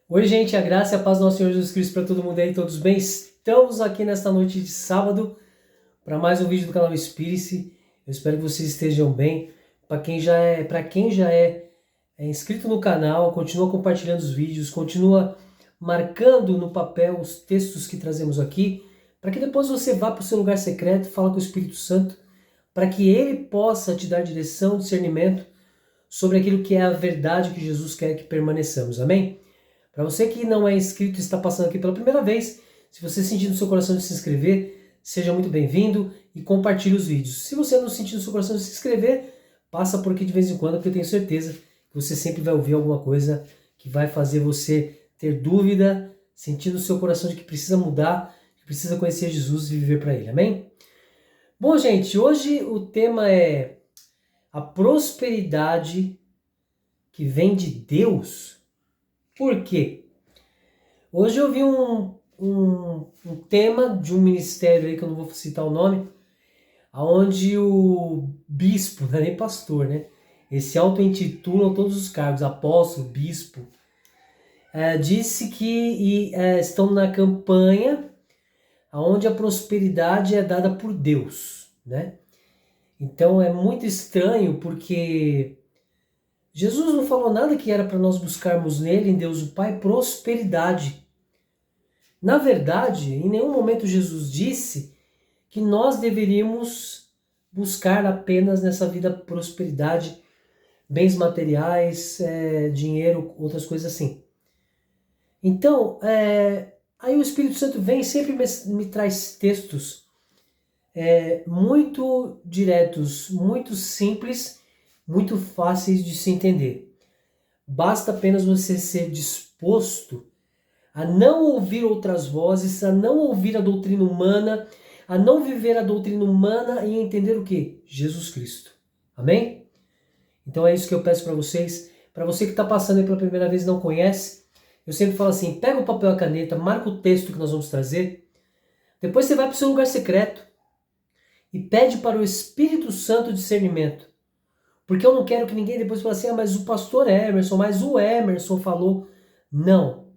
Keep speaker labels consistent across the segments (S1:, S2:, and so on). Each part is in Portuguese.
S1: Oi, gente, a graça e a paz do nosso Senhor Jesus Cristo para todo mundo aí, todos bem? Estamos aqui nesta noite de sábado para mais um vídeo do canal Espírito. Eu espero que vocês estejam bem. Para quem já é inscrito no canal, continua compartilhando os vídeos, continua marcando no papel os textos que trazemos aqui, para que depois você vá para o seu lugar secreto, fala com o Espírito Santo, para que ele possa te dar direção, discernimento sobre aquilo que é a verdade que Jesus quer que permaneçamos. Amém? Para você que não é inscrito e está passando aqui pela primeira vez, se você sentir no seu coração de se inscrever, seja muito bem-vindo e compartilhe os vídeos. Se você não sentir no seu coração de se inscrever, passa por aqui de vez em quando, porque eu tenho certeza que você sempre vai ouvir alguma coisa que vai fazer você ter dúvida, sentir no seu coração de que precisa mudar, que precisa conhecer Jesus e viver para Ele. Amém? Bom, gente, hoje o tema é a prosperidade que vem de Deus. Por quê? Hoje eu vi um tema de um ministério aí, que eu não vou citar o nome, onde o bispo, não é nem pastor, né? Esse auto-intitulam todos os cargos, apóstolo, bispo, disse que estão na campanha onde a prosperidade é dada por Deus, né? Então é muito estranho porque Jesus não falou nada que era para nós buscarmos nele, em Deus o Pai, prosperidade. Na verdade, em nenhum momento Jesus disse que nós deveríamos buscar apenas nessa vida prosperidade, bens materiais, dinheiro, outras coisas assim. Então, aí o Espírito Santo vem e sempre me traz textos muito diretos, muito simples, muito fáceis de se entender. Basta apenas você ser disposto a não ouvir outras vozes, a não ouvir a doutrina humana, a não viver a doutrina humana e entender o quê? Jesus Cristo. Amém? Então é isso que eu peço para vocês. Para você que está passando aí pela primeira vez e não conhece, eu sempre falo assim, pega o papel e a caneta, marca o texto que nós vamos trazer, depois você vai para o seu lugar secreto e pede para o Espírito Santo discernimento. Porque eu não quero que ninguém depois fale assim, mas o pastor Emerson, mas o Emerson falou. Não.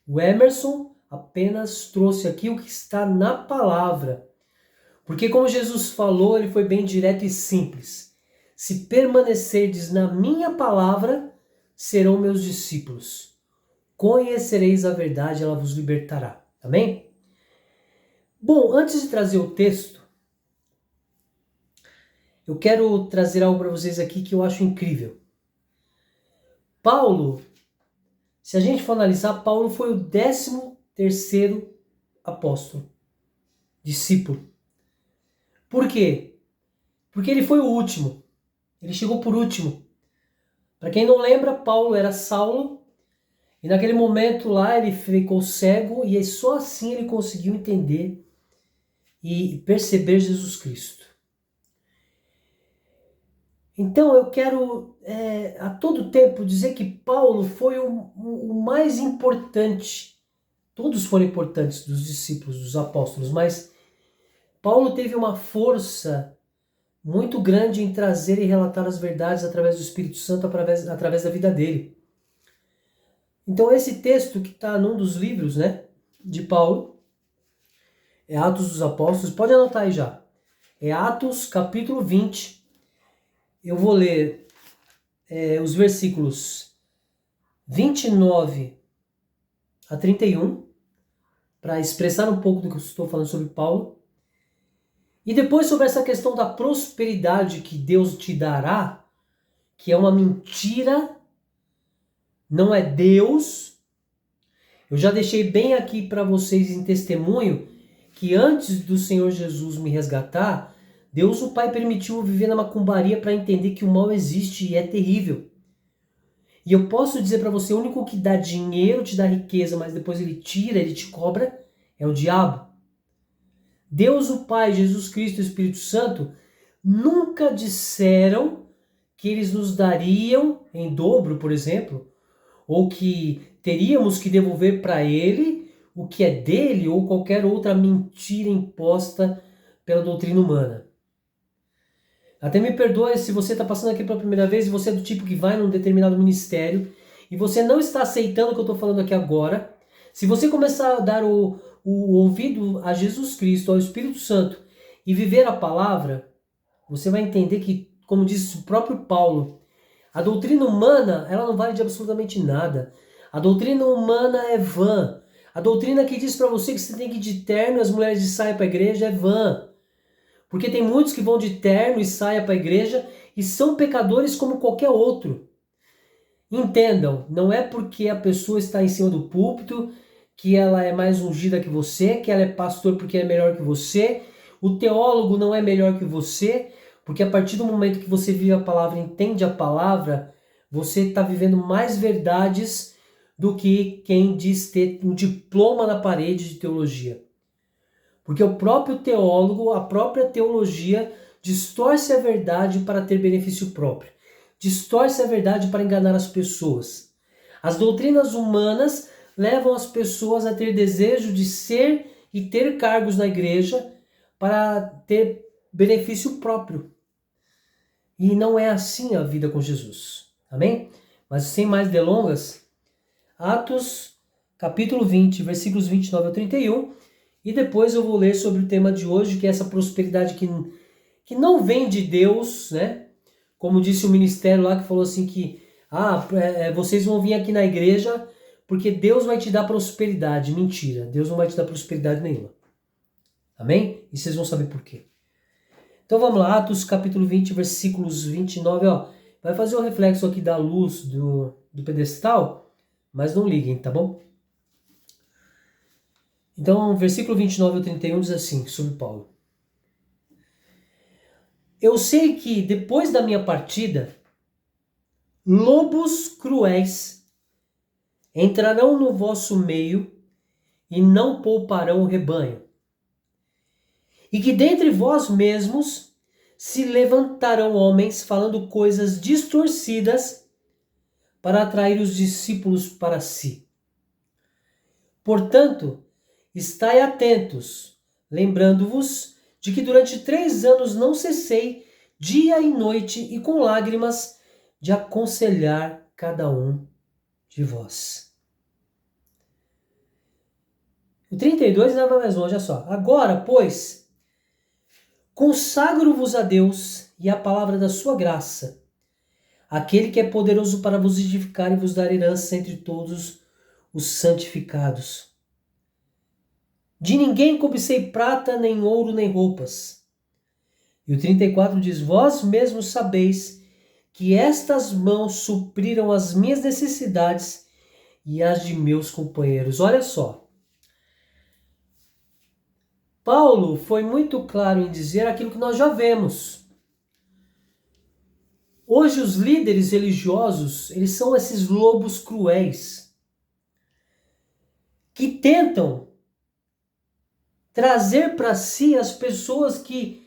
S1: O Emerson apenas trouxe aqui o que está na palavra. Porque como Jesus falou, ele foi bem direto e simples. Se permanecerdes na minha palavra, serão meus discípulos. Conhecereis a verdade, ela vos libertará. Amém? Bom, antes de trazer o texto, eu quero trazer algo para vocês aqui que eu acho incrível. Paulo, se a gente for analisar, Paulo foi o 13º apóstolo, discípulo. Por quê? Porque ele foi o último. Ele chegou por último. Para quem não lembra, Paulo era Saulo, e naquele momento lá ele ficou cego, e só assim ele conseguiu entender e perceber Jesus Cristo. Então eu quero a todo tempo dizer que Paulo foi o mais importante. Todos foram importantes dos discípulos, dos apóstolos, mas Paulo teve uma força muito grande em trazer e relatar as verdades através do Espírito Santo, através da vida dele. Então esse texto que está num dos livros, né, de Paulo, é Atos dos Apóstolos, pode anotar aí já. É Atos capítulo 20. Eu vou ler os versículos 29 a 31, para expressar um pouco do que eu estou falando sobre Paulo. E depois sobre essa questão da prosperidade que Deus te dará, que é uma mentira, não é Deus. Eu já deixei bem aqui para vocês em testemunho que antes do Senhor Jesus me resgatar, Deus o Pai permitiu eu viver na macumbaria para entender que o mal existe e é terrível. E eu posso dizer para você, o único que dá dinheiro, te dá riqueza, mas depois ele tira, ele te cobra, é o diabo. Deus o Pai, Jesus Cristo e o Espírito Santo nunca disseram que eles nos dariam em dobro, por exemplo, ou que teríamos que devolver para ele o que é dele ou qualquer outra mentira imposta pela doutrina humana. Até me perdoe se você está passando aqui pela primeira vez e você é do tipo que vai num determinado ministério e você não está aceitando o que eu estou falando aqui agora, se você começar a dar o ouvido a Jesus Cristo, ao Espírito Santo, e viver a palavra, você vai entender que, como disse o próprio Paulo, a doutrina humana, ela não vale de absolutamente nada. A doutrina humana é vã. A doutrina que diz para você que você tem que ir de terno e as mulheres de saia para a igreja é vã. Porque tem muitos que vão de terno e saia para a igreja e são pecadores como qualquer outro. Entendam, não é porque a pessoa está em cima do púlpito que ela é mais ungida que você, que ela é pastor porque é melhor que você. O teólogo não é melhor que você, porque a partir do momento que você vive a palavra, entende a palavra, você está vivendo mais verdades do que quem diz ter um diploma na parede de teologia. Porque o próprio teólogo, a própria teologia, distorce a verdade para ter benefício próprio. Distorce a verdade para enganar as pessoas. As doutrinas humanas levam as pessoas a ter desejo de ser e ter cargos na igreja para ter benefício próprio. E não é assim a vida com Jesus. Amém? Mas sem mais delongas, Atos capítulo 20, versículos 29 a 31, e depois eu vou ler sobre o tema de hoje, que é essa prosperidade que não vem de Deus, né? Como disse o ministério lá que falou assim que vocês vão vir aqui na igreja porque Deus vai te dar prosperidade. Mentira, Deus não vai te dar prosperidade nenhuma. Amém? E vocês vão saber por quê. Então vamos lá, Atos capítulo 20, versículos 29, ó. Vai fazer o reflexo aqui da luz do pedestal, mas não liguem, tá bom? Então, versículo 29 ao 31 diz assim, sobre Paulo. Eu sei que depois da minha partida, lobos cruéis entrarão no vosso meio e não pouparão o rebanho. E que dentre vós mesmos se levantarão homens falando coisas distorcidas para atrair os discípulos para si. Portanto, estai atentos, lembrando-vos de que durante 3 anos não cessei, dia e noite, e com lágrimas, de aconselhar cada um de vós. O 32 leva mais longe, olha só. Agora, pois, consagro-vos a Deus e à palavra da sua graça, aquele que é poderoso para vos edificar e vos dar herança entre todos os santificados. De ninguém cobicei prata, nem ouro, nem roupas. E o 34 diz, vós mesmos sabeis que estas mãos supriram as minhas necessidades e as de meus companheiros. Olha só. Paulo foi muito claro em dizer aquilo que nós já vemos. Hoje os líderes religiosos, eles são esses lobos cruéis que tentam trazer para si as pessoas que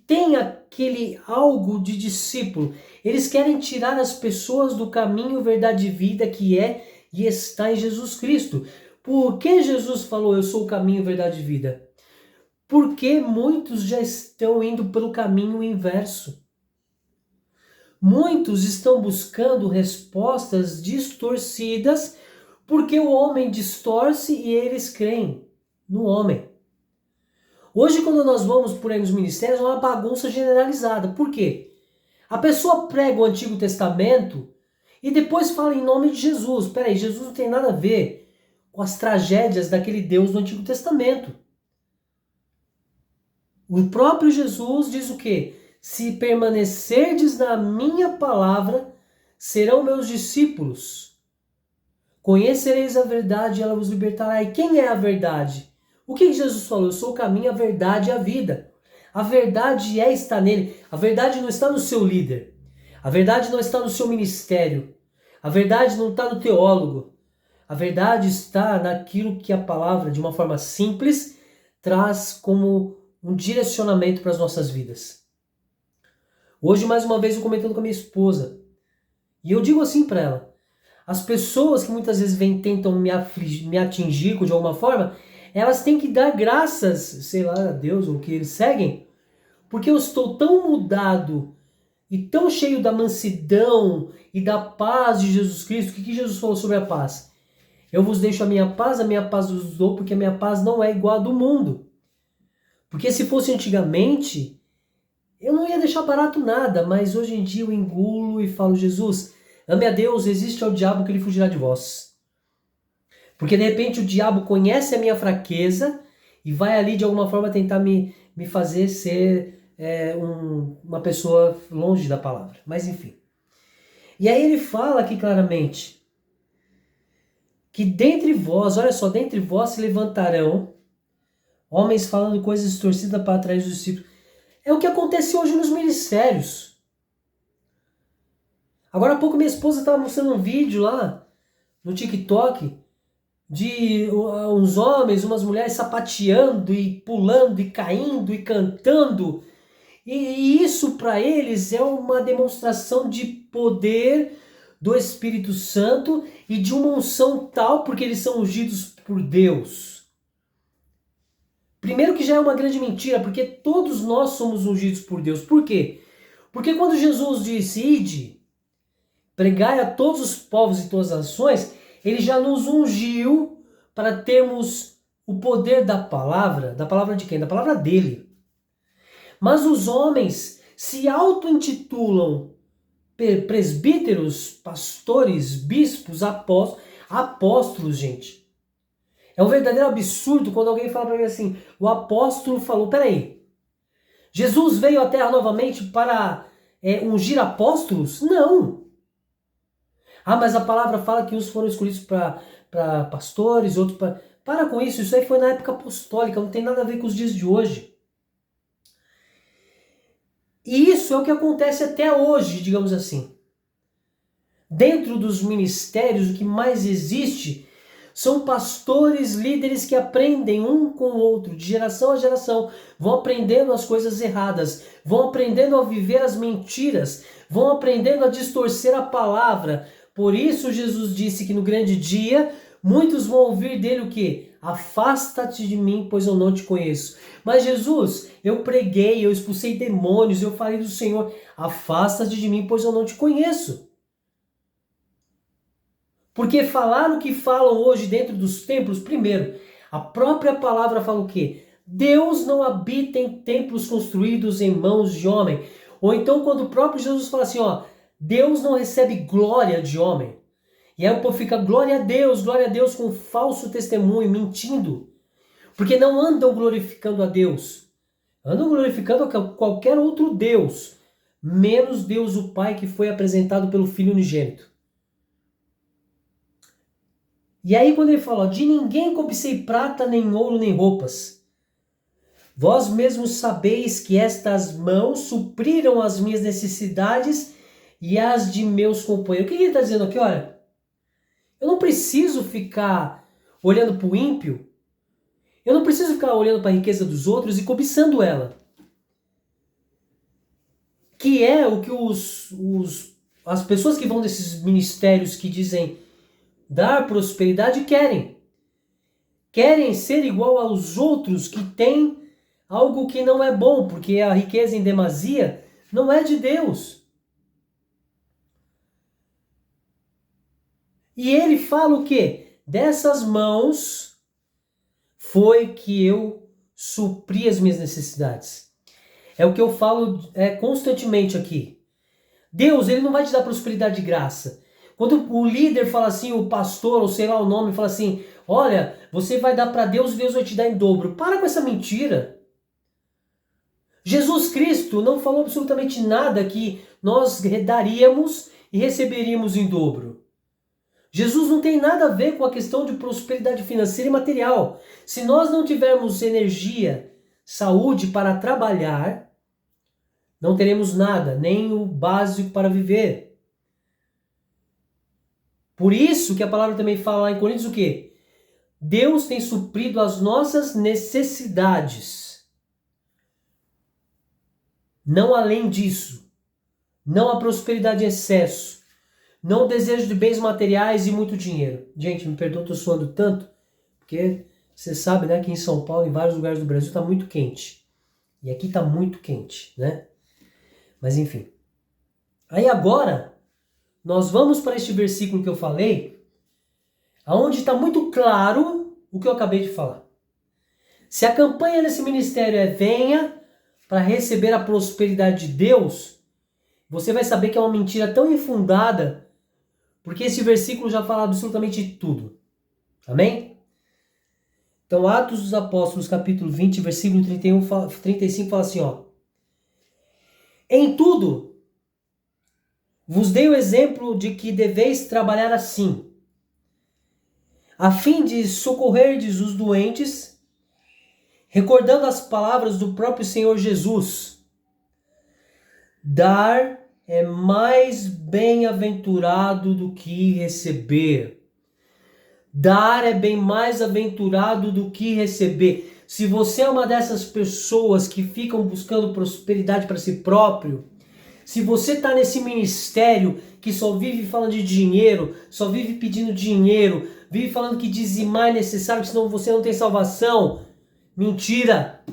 S1: têm aquele algo de discípulo. Eles querem tirar as pessoas do caminho, verdade e vida que é e está em Jesus Cristo. Por que Jesus falou, eu sou o caminho, verdade e vida? Porque muitos já estão indo pelo caminho inverso. Muitos estão buscando respostas distorcidas porque o homem distorce e eles creem no homem. Hoje, quando nós vamos por aí nos ministérios, é uma bagunça generalizada. Por quê? A pessoa prega o Antigo Testamento e depois fala em nome de Jesus. Peraí, Jesus não tem nada a ver com as tragédias daquele Deus do Antigo Testamento. O próprio Jesus diz o quê? Se permanecerdes na minha palavra, serão meus discípulos. Conhecereis a verdade e ela vos libertará. E quem é a verdade? O que Jesus falou? Eu sou o caminho, a verdade e a vida. A verdade está nele. A verdade não está no seu líder. A verdade não está no seu ministério. A verdade não está no teólogo. A verdade está naquilo que a palavra, de uma forma simples, traz como um direcionamento para as nossas vidas. Hoje, mais uma vez, eu comentando com a minha esposa. E eu digo assim para ela. As pessoas que muitas vezes tentam me atingir de alguma forma, elas têm que dar graças, sei lá, a Deus ou que eles seguem, porque eu estou tão mudado e tão cheio da mansidão e da paz de Jesus Cristo. O que Jesus falou sobre a paz? Eu vos deixo a minha paz vos dou, porque a minha paz não é igual a do mundo. Porque se fosse antigamente, eu não ia deixar barato nada, mas hoje em dia eu engulo e falo, Jesus, ame a Deus, resiste ao diabo que ele fugirá de vós. Porque de repente o diabo conhece a minha fraqueza e vai ali de alguma forma tentar me fazer ser uma pessoa longe da palavra. Mas enfim. E aí ele fala aqui claramente que dentre vós, olha só, dentre vós se levantarão homens falando coisas distorcidas para atrair os discípulos. É o que acontece hoje nos ministérios. Agora há pouco minha esposa estava mostrando um vídeo lá no TikTok de uns homens, umas mulheres sapateando e pulando e caindo e cantando. E isso para eles é uma demonstração de poder do Espírito Santo e de uma unção tal porque eles são ungidos por Deus. Primeiro que já é uma grande mentira, porque todos nós somos ungidos por Deus. Por quê? Porque quando Jesus disse, ide, pregai a todos os povos e todas as nações, ele já nos ungiu para termos o poder da palavra de quem? Da palavra dele. Mas os homens se auto-intitulam presbíteros, pastores, bispos, apóstolos, gente. É um verdadeiro absurdo quando alguém fala para mim assim, o apóstolo falou, peraí, Jesus veio à Terra novamente para ungir apóstolos? Não. Ah, mas a palavra fala que uns foram escolhidos para pastores, outros para... Para com isso aí foi na época apostólica, não tem nada a ver com os dias de hoje. E isso é o que acontece até hoje, digamos assim. Dentro dos ministérios, o que mais existe são pastores, líderes que aprendem um com o outro, de geração a geração, vão aprendendo as coisas erradas, vão aprendendo a viver as mentiras, vão aprendendo a distorcer a palavra. Por isso Jesus disse que no grande dia, muitos vão ouvir dele o quê? Afasta-te de mim, pois eu não te conheço. Mas Jesus, eu preguei, eu expulsei demônios, eu falei do Senhor, afasta-te de mim, pois eu não te conheço. Porque falaram o que falam hoje dentro dos templos, primeiro, a própria palavra fala o quê? Deus não habita em templos construídos em mãos de homem. Ou então quando o próprio Jesus fala assim, ó, Deus não recebe glória de homem. E aí o povo fica, glória a Deus com falso testemunho, mentindo. Porque não andam glorificando a Deus. Andam glorificando qualquer outro Deus, menos Deus o Pai que foi apresentado pelo Filho unigênito. E aí quando ele fala, ó, de ninguém cobicei prata, nem ouro, nem roupas. Vós mesmos sabeis que estas mãos supriram as minhas necessidades e as de meus companheiros. O que ele está dizendo aqui? Olha, eu não preciso ficar olhando para o ímpio, eu não preciso ficar olhando para a riqueza dos outros e cobiçando ela. Que é o que as pessoas que vão desses ministérios que dizem dar prosperidade querem. Querem ser igual aos outros que têm algo que não é bom, porque a riqueza em demasia não é de Deus. E ele fala o quê? Dessas mãos foi que eu supri as minhas necessidades. É o que eu falo constantemente aqui. Deus, ele não vai te dar prosperidade de graça. Quando o líder fala assim, o pastor, ou sei lá o nome, fala assim, olha, você vai dar para Deus, Deus vai te dar em dobro. Para com essa mentira. Jesus Cristo não falou absolutamente nada que nós daríamos e receberíamos em dobro. Jesus não tem nada a ver com a questão de prosperidade financeira e material. Se nós não tivermos energia, saúde para trabalhar, não teremos nada, nem o básico para viver. Por isso que a palavra também fala lá em Coríntios o quê? Deus tem suprido as nossas necessidades. Não além disso. Não a prosperidade em excesso. Não o desejo de bens materiais e muito dinheiro. Gente, me perdoa, estou suando tanto, porque você sabe, né, que em São Paulo, em vários lugares do Brasil, está muito quente. E aqui está muito quente, né? Mas enfim. Aí agora, nós vamos para este versículo que eu falei, aonde está muito claro o que eu acabei de falar. Se a campanha desse ministério é venha para receber a prosperidade de Deus, você vai saber que é uma mentira tão infundada, porque esse versículo já fala absolutamente tudo. Amém? Então, Atos dos Apóstolos, capítulo 20, versículo 35, fala assim, ó. Em tudo, vos dei o exemplo de que deveis trabalhar assim, a fim de socorrerdes os doentes, recordando as palavras do próprio Senhor Jesus. Dar é mais bem-aventurado do que receber. Dar é bem mais aventurado do que receber. Se você é uma dessas pessoas que ficam buscando prosperidade para si próprio, se você está nesse ministério que só vive falando de dinheiro, só vive pedindo dinheiro, vive falando que dizimar é necessário, senão você não tem salvação, mentira!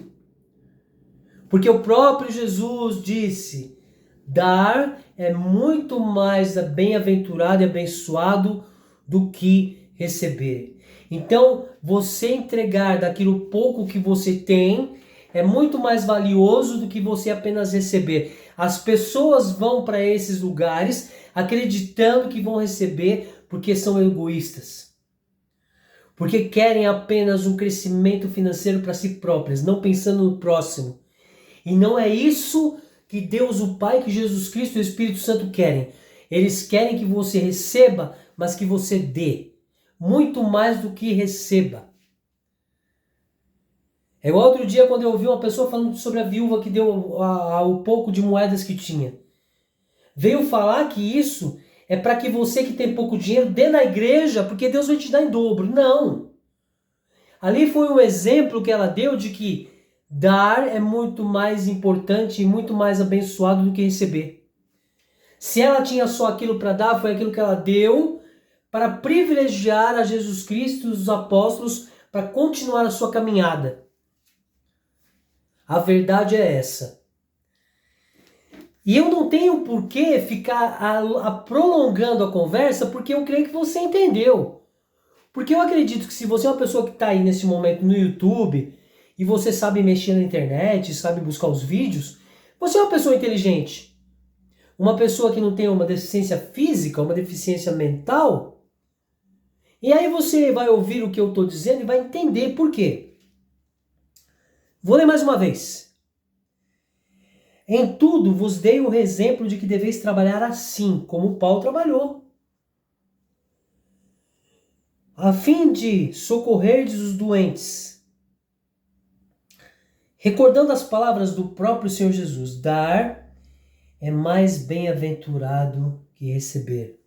S1: Porque o próprio Jesus disse, dar é muito mais bem-aventurado e abençoado do que receber. Então, você entregar daquilo pouco que você tem é muito mais valioso do que você apenas receber. As pessoas vão para esses lugares acreditando que vão receber porque são egoístas. Porque querem apenas um crescimento financeiro para si próprias, não pensando no próximo. E não é isso que Deus, o Pai, que Jesus Cristo e o Espírito Santo querem. Eles querem que você receba, mas que você dê. Muito mais do que receba. É igual outro dia quando eu ouvi uma pessoa falando sobre a viúva que deu o pouco de moedas que tinha. Veio falar que isso é para que você que tem pouco dinheiro dê na igreja, porque Deus vai te dar em dobro. Não. Ali foi um exemplo que ela deu de que dar é muito mais importante e muito mais abençoado do que receber. Se ela tinha só aquilo para dar, foi aquilo que ela deu para privilegiar a Jesus Cristo e os apóstolos para continuar a sua caminhada. A verdade é essa. E eu não tenho por que ficar prolongando a conversa, porque eu creio que você entendeu. Porque eu acredito que se você é uma pessoa que está aí nesse momento no YouTube, e você sabe mexer na internet, sabe buscar os vídeos, você é uma pessoa inteligente. Uma pessoa que não tem uma deficiência física, uma deficiência mental. E aí você vai ouvir o que eu estou dizendo e vai entender por quê. Vou ler mais uma vez. Em tudo vos dei o exemplo de que deveis trabalhar assim, como Paulo trabalhou, a fim de socorrerdes os doentes, recordando as palavras do próprio Senhor Jesus, dar é mais bem-aventurado que receber.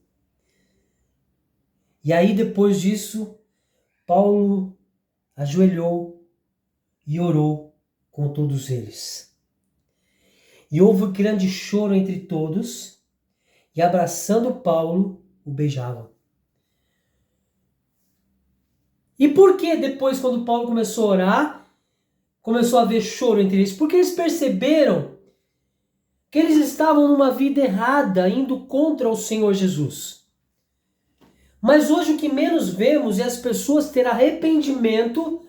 S1: E aí depois disso, Paulo ajoelhou e orou com todos eles. E houve grande choro entre todos, e abraçando Paulo, o beijavam. E por que depois, quando Paulo começou a orar, começou a haver choro entre eles? Porque eles perceberam que eles estavam numa vida errada, indo contra o Senhor Jesus. Mas hoje o que menos vemos é as pessoas ter arrependimento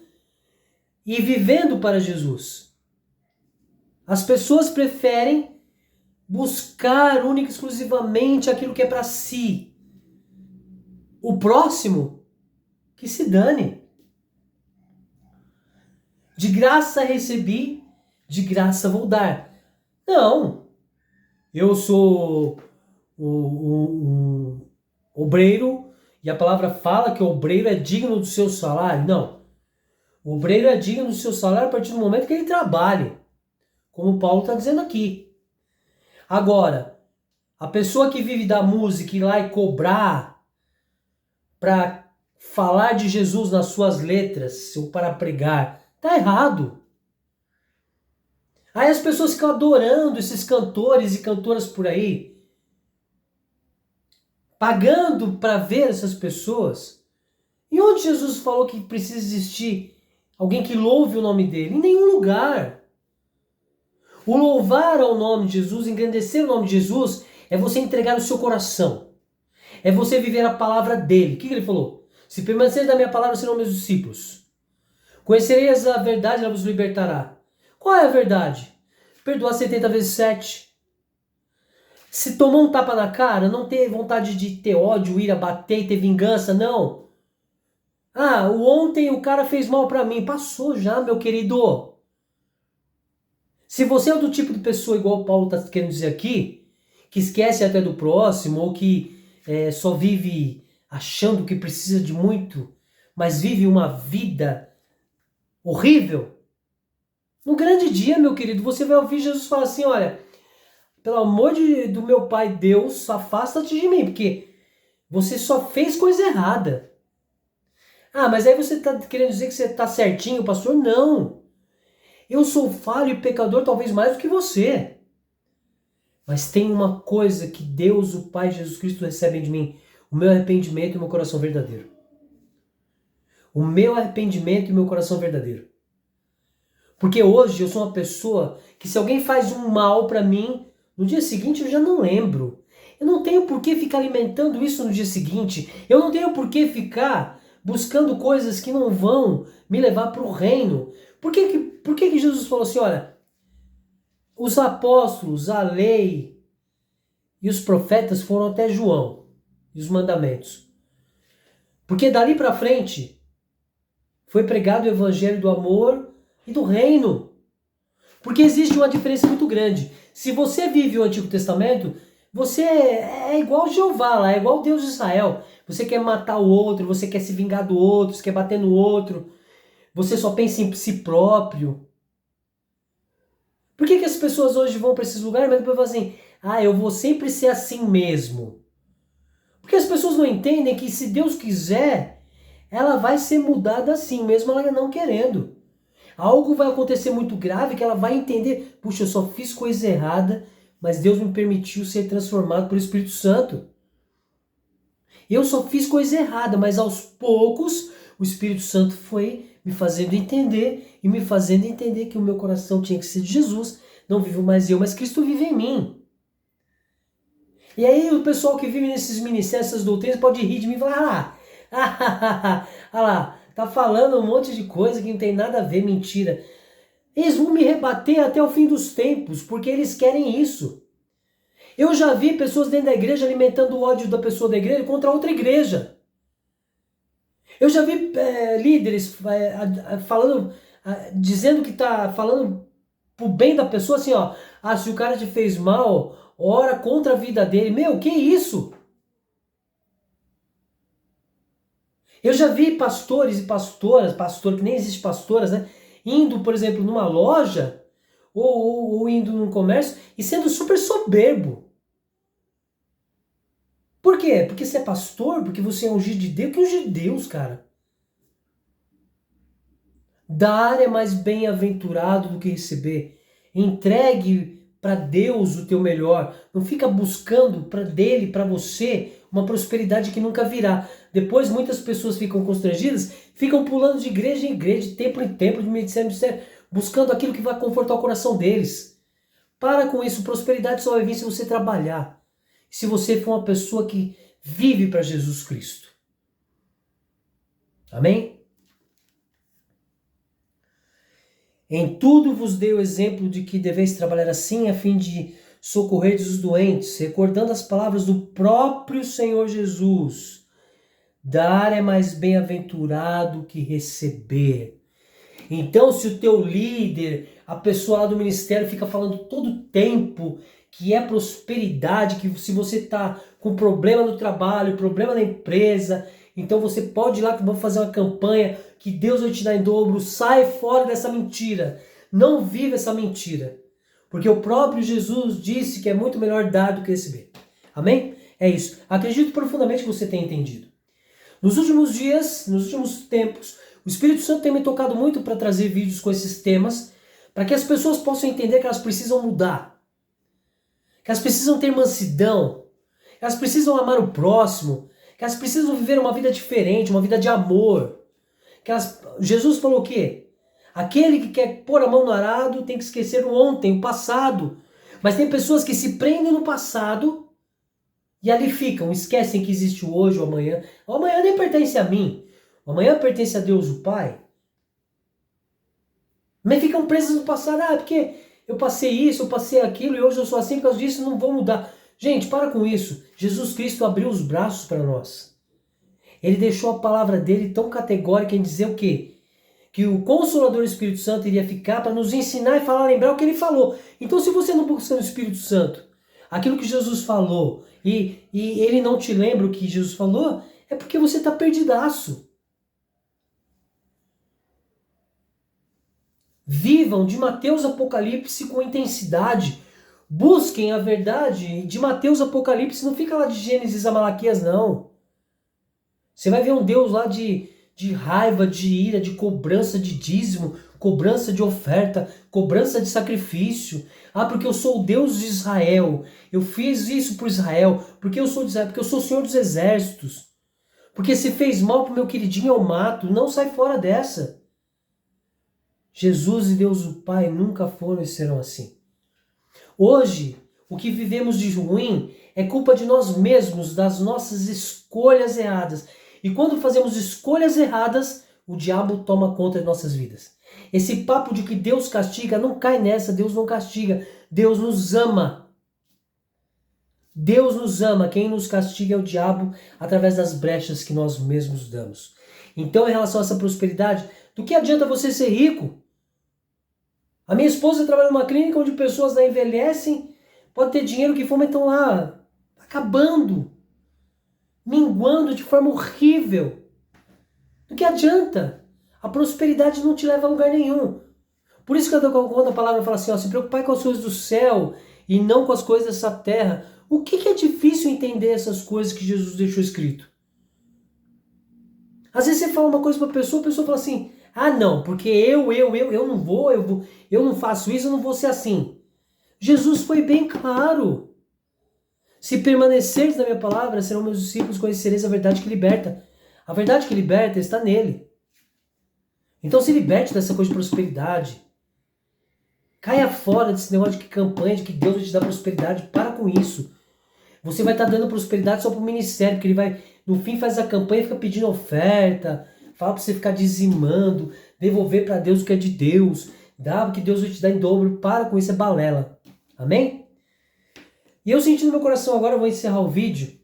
S1: e vivendo para Jesus. As pessoas preferem buscar única e exclusivamente aquilo que é para si. O próximo, que se dane. De graça recebi, de graça vou dar. Não. Eu sou um obreiro e a palavra fala que o obreiro é digno do seu salário. Não. O obreiro é digno do seu salário a partir do momento que ele trabalhe. Como Paulo está dizendo aqui. Agora, a pessoa que vive da música, ir lá e cobrar para falar de Jesus nas suas letras, ou para pregar, tá errado. Aí as pessoas ficam adorando esses cantores e cantoras por aí, pagando para ver essas pessoas. E onde Jesus falou que precisa existir alguém que louve o nome dele? Em nenhum lugar. O louvar ao nome de Jesus, engrandecer o nome de Jesus, é você entregar o seu coração. É você viver a palavra dele. O que ele falou? Se permaneceres da minha palavra, serão meus discípulos. Conhecereis a verdade, ela vos libertará. Qual é a verdade? Perdoar 70 vezes 7. Se tomou um tapa na cara, não ter vontade de ter ódio, ira, bater e ter vingança, não. Ah, ontem o cara fez mal pra mim. Passou já, meu querido. Se você é do tipo de pessoa igual o Paulo está querendo dizer aqui, que esquece até do próximo, ou que só vive achando que precisa de muito, mas vive uma vida horrível, no grande dia, meu querido, você vai ouvir Jesus falar assim, olha, pelo amor do meu Pai Deus, afasta-te de mim, porque você só fez coisa errada. Ah, mas aí você está querendo dizer que você está certinho, pastor? Não. Eu sou falho e pecador talvez mais do que você. Mas tem uma coisa que Deus, o Pai Jesus Cristo, recebe de mim. O meu arrependimento e o meu coração verdadeiro. O meu arrependimento e o meu coração verdadeiro. Porque hoje eu sou uma pessoa que se alguém faz um mal para mim, no dia seguinte eu já não lembro. Eu não tenho por que ficar alimentando isso no dia seguinte. Eu não tenho por que ficar buscando coisas que não vão me levar para o reino. Por que Jesus falou assim, olha, os apóstolos, a lei e os profetas foram até João e os mandamentos? Porque dali para frente foi pregado o evangelho do amor e do reino. Porque existe uma diferença muito grande. Se você vive o Antigo Testamento, você é igual Jeová lá, é igual Deus de Israel. Você quer matar o outro, você quer se vingar do outro, você quer bater no outro. Você só pensa em si próprio. Por que as pessoas hoje vão para esses lugares, mas depois falam assim, eu vou sempre ser assim mesmo? Porque as pessoas não entendem que se Deus quiser, ela vai ser mudada assim, mesmo ela não querendo. Algo vai acontecer muito grave que ela vai entender, puxa, eu só fiz coisa errada, mas Deus me permitiu ser transformado pelo Espírito Santo. Eu só fiz coisa errada, mas aos poucos o Espírito Santo foi me fazendo entender e me fazendo entender que o meu coração tinha que ser de Jesus. Não vivo mais eu, mas Cristo vive em mim. E aí o pessoal que vive nesses ministérios, essas doutrinas, pode rir de mim e falar, lá, tá falando um monte de coisa que não tem nada a ver, mentira. Eles vão me rebater até o fim dos tempos, porque eles querem isso. Eu já vi pessoas dentro da igreja alimentando o ódio da pessoa da igreja contra outra igreja. Eu já vi líderes falando, dizendo que tá falando pro bem da pessoa assim, ó. Se o cara te fez mal, ora contra a vida dele. Meu, que isso? Eu já vi pastores e pastoras, pastor que nem existe pastoras, né? Indo, por exemplo, numa loja ou indo num comércio e sendo super soberbo. Por quê? Porque você é pastor? Porque você é ungido de Deus? Que ungido de Deus, cara? Dar é mais bem-aventurado do que receber. Entregue para Deus o teu melhor. Não fica buscando para dele, para você, uma prosperidade que nunca virá. Depois muitas pessoas ficam constrangidas, ficam pulando de igreja em igreja, de templo em templo, de ministério em ministério, buscando aquilo que vai confortar o coração deles. Para com isso, prosperidade só vai vir se você trabalhar. Se você for uma pessoa que vive para Jesus Cristo. Amém? Em tudo vos dei o exemplo de que deveis trabalhar assim, a fim de socorrer os doentes, recordando as palavras do próprio Senhor Jesus. Dar é mais bem-aventurado que receber. Então, se o teu líder, a pessoa lá do ministério fica falando todo o tempo que é prosperidade, que se você está com problema no trabalho, problema na empresa, então você pode ir lá que vamos fazer uma campanha, que Deus vai te dar em dobro, sai fora dessa mentira. Não viva essa mentira. Porque o próprio Jesus disse que é muito melhor dar do que receber. Amém? É isso. Acredito profundamente que você tenha entendido. Nos últimos dias, nos últimos tempos, o Espírito Santo tem me tocado muito para trazer vídeos com esses temas, para que as pessoas possam entender que elas precisam mudar, que elas precisam ter mansidão, que elas precisam amar o próximo, que elas precisam viver uma vida diferente, uma vida de amor. Jesus falou o quê? Aquele que quer pôr a mão no arado tem que esquecer o ontem, o passado. Mas tem pessoas que se prendem no passado E ali ficam, esquecem que existe o hoje, o amanhã. O amanhã nem pertence a mim. O amanhã pertence a Deus, o Pai. Mas ficam presos no passado. Ah, porque eu passei isso, eu passei aquilo e hoje eu sou assim, por causa disso não vou mudar. Gente, para com isso. Jesus Cristo abriu os braços para nós. Ele deixou a palavra dele tão categórica em dizer o quê? Que o Consolador Espírito Santo iria ficar para nos ensinar e falar, lembrar o que ele falou. Então se você não busca no Espírito Santo aquilo que Jesus falou e ele não te lembra o que Jesus falou, é porque você está perdidaço. Vivam de Mateus Apocalipse com intensidade. Busquem a verdade de Mateus Apocalipse. Não fica lá de Gênesis a Malaquias, não. Você vai ver um Deus lá de raiva, de ira, de cobrança de dízimo, cobrança de oferta, cobrança de sacrifício. Ah, porque eu sou o Deus de Israel. Eu fiz isso por Israel. Porque eu sou de Israel, porque eu sou o Senhor dos Exércitos. Porque se fez mal pro meu queridinho, eu mato. Não sai fora dessa. Jesus e Deus o Pai nunca foram e serão assim. Hoje, o que vivemos de ruim é culpa de nós mesmos, das nossas escolhas erradas. E quando fazemos escolhas erradas, o diabo toma conta de nossas vidas. Esse papo de que Deus castiga, não cai nessa, Deus não castiga. Deus nos ama. Deus nos ama. Quem nos castiga é o diabo através das brechas que nós mesmos damos. Então, em relação a essa prosperidade, do que adianta você ser rico? A minha esposa trabalha numa clínica onde pessoas lá envelhecem, pode ter dinheiro que for, mas estão lá acabando, minguando de forma horrível. Do que adianta? A prosperidade não te leva a lugar nenhum. Por isso que quando a palavra fala assim, ó, se preocupar com as coisas do céu e não com as coisas dessa terra, o que é difícil entender essas coisas que Jesus deixou escrito? Às vezes você fala uma coisa para a pessoa fala assim, ah não, porque eu não vou, eu não faço isso, eu não vou ser assim. Jesus foi bem claro. Se permaneceres na minha palavra, serão meus discípulos, conhecereis a verdade que liberta. A verdade que liberta está nele. Então se liberte dessa coisa de prosperidade. Caia fora desse negócio de que campanha, de que Deus vai te dar prosperidade. Para com isso. Você vai estar dando prosperidade só para o ministério, porque ele vai, no fim, faz a campanha e fica pedindo oferta, fala para você ficar dizimando, devolver para Deus o que é de Deus, dá porque Deus vai te dar em dobro. Para com isso, é balela. Amém? E eu senti no meu coração agora, eu vou encerrar o vídeo,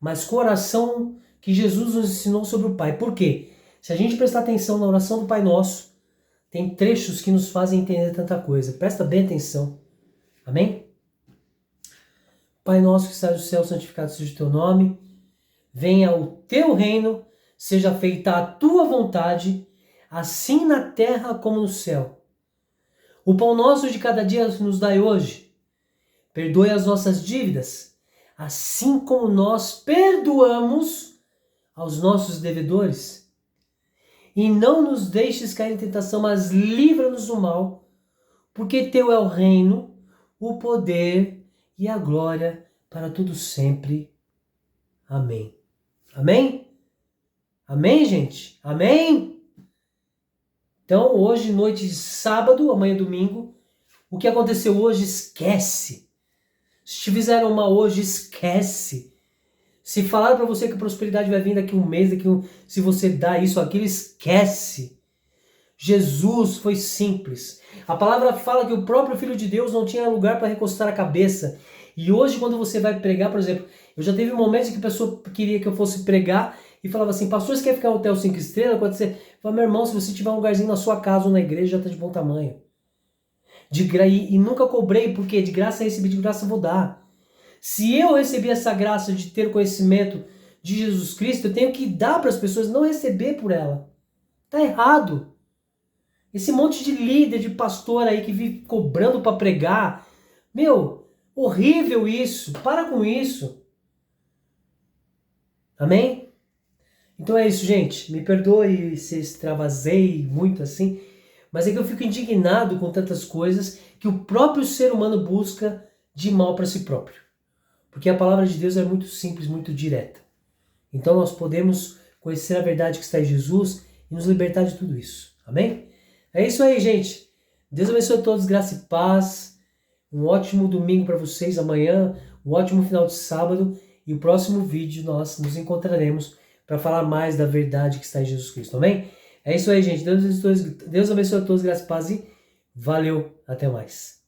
S1: mas com a oração que Jesus nos ensinou sobre o Pai. Por quê? Se a gente prestar atenção na oração do Pai Nosso, tem trechos que nos fazem entender tanta coisa. Presta bem atenção. Amém? Pai nosso que estás no céu, santificado seja o teu nome. Venha o teu reino, seja feita a tua vontade, assim na terra como no céu. O pão nosso de cada dia nos dai hoje. Perdoe as nossas dívidas, assim como nós perdoamos aos nossos devedores. E não nos deixes cair em tentação, mas livra-nos do mal, porque teu é o reino, o poder e a glória para tudo sempre. Amém. Amém? Amém, gente? Amém? Então, hoje, noite de sábado, amanhã domingo, o que aconteceu hoje, esquece. Se te fizeram mal hoje, esquece. Se falaram para você que a prosperidade vai vir daqui um mês, se você dá isso, aquilo, esquece. Jesus foi simples. A palavra fala que o próprio Filho de Deus não tinha lugar para recostar a cabeça. E hoje, quando você vai pregar, por exemplo, eu já teve momentos em que a pessoa queria que eu fosse pregar e falava assim, pastor, você quer ficar no hotel 5 estrelas? Quando você fala, meu irmão, se você tiver um lugarzinho na sua casa ou na igreja, já está de bom tamanho. E nunca cobrei, porque de graça recebi, de graça vou dar. Se eu recebi essa graça de ter conhecimento de Jesus Cristo, eu tenho que dar para as pessoas, não receber por ela. Tá errado. Esse monte de líder, de pastor aí que vive cobrando para pregar. Meu, horrível isso. Para com isso. Amém? Então é isso, gente. Me perdoe se extravasei muito assim, mas é que eu fico indignado com tantas coisas que o próprio ser humano busca de mal para si próprio. Porque a palavra de Deus é muito simples, muito direta. Então nós podemos conhecer a verdade que está em Jesus e nos libertar de tudo isso. Amém? É isso aí, gente. Deus abençoe a todos, graça e paz. Um ótimo domingo para vocês amanhã, um ótimo final de sábado. e o próximo vídeo nós nos encontraremos para falar mais da verdade que está em Jesus Cristo, amém? É isso aí, gente. Deus abençoe a todos, graças e paz e valeu, até mais.